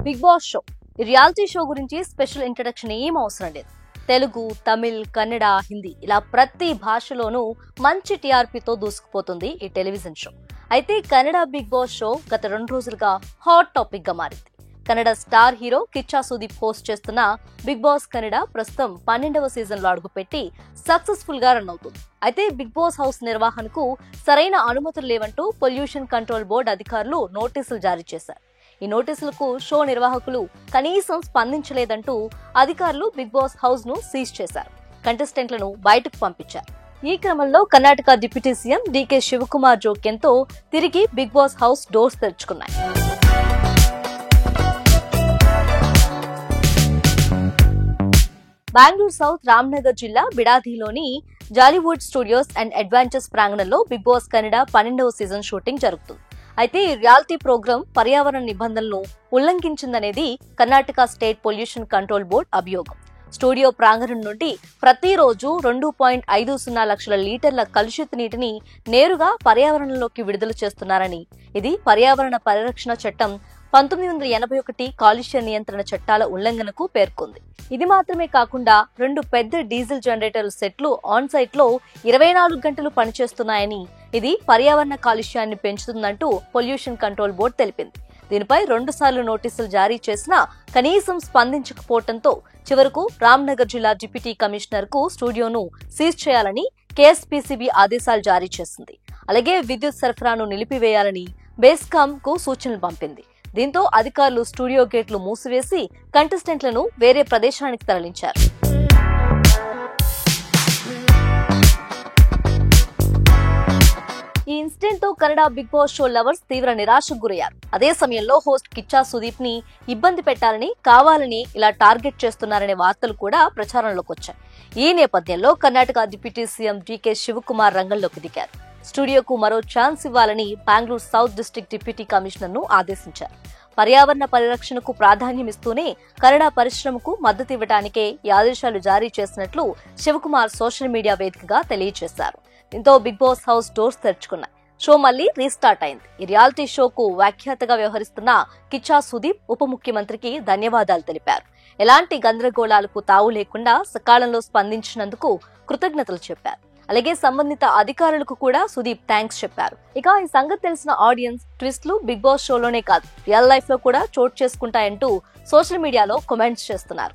Big Boss show. ఈ reality show గురించి special introduction ఏం అవసరం లేదు. తెలుగు, తమిళ్, కన్నడ, హిందీ ఇలా ప్రతి భాషలోనూ మంచి టీఆర్పీతో దూసుకుపోతుంది ఈ టెలివిజన్ షో. అయితే కన్నడ బిగ్ బాస్ షో గత 2 రోజులుగా హాట్ టాపిక్ గా మారింది. Kannada star hero Kichcha Sudeep host చేస్తున్న బిగ్ బాస్ కన్నడ ప్రస్తుతం 12వ సీజన్ లో అడుగుపెట్టి సక్సెస్ఫుల్ గా రన్ అవుతుంది. అయితే బిగ్ బాస్ హౌస్ నిర్వహణకు సరైన అనుమతులు లేవంటూ పొల్యూషన్ కంట్రోల్ బోర్డు అధికారులు నోటీసులు జారీ చేశారు. ఈ నోటీసులకు షో నిర్వాహకులు కనీసం స్పందించలేదంటూ అధికారులు బిగ్ బాస్ హౌస్ ను సీజ్ చేశారు. కంటెస్టెంట్లను బయటకు పంపించారు. ఈ క్రమంలో కర్ణాటక డిప్యూటీ సీఎం డీకే శివకుమార్ జోక్యంతో తిరిగి బిగ్ బాస్ హౌస్ డోర్స్ తెరుచుకున్నాయి. బెంగళూరు సౌత్ రామ్నగర్ జిల్లా బిడాదిలోని జాలీవుడ్ స్టూడియోస్ అండ్ అడ్వెంచర్స్ ప్రాంగణంలో బిగ్ బాస్ కన్నడ 12వ సీజన్ షూటింగ్ జరుగుతుంది. అయితే ఈ రియాలిటీ ప్రోగ్రాం పర్యావరణ నిబంధనలను ఉల్లంఘించిందనేది Karnataka state pollution control board అభియోగం. స్టూడియో ప్రాంగణం నుండి ప్రతిరోజు 2.50 లక్షల లీటర్ల కలుషిత నీటిని నేరుగా పర్యావరణంలోకి విడుదల చేస్తున్నారని, ఇది పర్యావరణ పరిరక్షణ చట్టం 1981 కాలుష్య నియంత్రణ చట్టాల ఉల్లంఘనకు పేర్కొంది. ఇది మాత్రమే కాకుండా 2 పెద్ద డీజిల్ జనరేటర్ సెట్లు ఆన్ సైట్ లో 24 గంటలు పనిచేస్తున్నాయని, ఇది పర్యావరణ కాలుష్యాన్ని పెంచుతుందంటూ పొల్యూషన్ కంట్రోల్ బోర్డు తెలిపింది. దీనిపై 2 సార్లు నోటీసులు జారీ చేసినా కనీసం స్పందించకపోవడంతో చివరకు రామ్నగర్ జిల్లా డిప్యూటీ కమిషనర్ కు స్టూడియోను సీజ్ చేయాలని కేఎస్పీసీబీ ఆదేశాలు జారీ చేసింది. అలాగే విద్యుత్ సరఫరాను నిలిపివేయాలని బేస్కామ్ కు సూచనలు పంపింది. దీంతో అధికారులు స్టూడియో గేట్లు మూసివేసి కంటెస్టెంట్లను వేరే ప్రదేశానికి తరలించారు. ఈ ఇన్సిడెంట్ తో Kannada Bigg Boss show lovers తీవ్ర నిరాశకు గురయ్యారు. అదే సమయంలో హోస్ట్ కిచ్చా సుదీప్ ని ఇబ్బంది పెట్టాలని కావాలని ఇలా టార్గెట్ చేస్తున్నారనే వార్తలు కూడా ప్రచారంలోకి వచ్చాయి. ఈ నేపథ్యంలో కర్ణాటక డిప్యూటీ సీఎం డీకే శివకుమార్ రంగంలోకి దిగారు. స్టూడియోకు మరో ఛాన్స్ ఇవ్వాలని Bengaluru south district deputy commissioner ను ఆదేశించారు. పర్యావరణ పరిరక్షణకు ప్రాధాన్యమిస్తూనే కన్నడ పరిశ్రమకు మద్దతు ఇవ్వడానికే ఈ ఆదేశాలు జారీ చేసినట్లు శివకుమార్ సోషల్ మీడియా వేదికగా తెలియజేశారు. దీంతో బిగ్ బాస్ హౌస్ డోర్స్ తెరుచుకున్నాయి. షో మళ్లీ రీస్టార్ట్ అయింది. ఈ రియాలిటీ షోకు వ్యాఖ్యాతగా వ్యవహరిస్తున్న కిచ్చా సుదీప్ ఉప ముఖ్యమంత్రికి ధన్యవాదాలు తెలిపారు. ఎలాంటి గందరగోళాలకు తావు లేకుండా సకాలంలో స్పందించినందుకు కృతజ్ఞతలు చెప్పారు. అలాగే సంబంధిత అధికారులకు కూడా సుదీప్ థ్యాంక్స్ చెప్పారు. ఇక ఈ సంగతి తెలిసిన ఆడియన్స్ ట్విస్ట్లు బిగ్ బాస్ షోలోనే కాదు రియల్ లైఫ్ లో కూడా చోటు చేసుకుంటాయంటూ సోషల్ మీడియాలో కామెంట్స్ చేస్తున్నారు.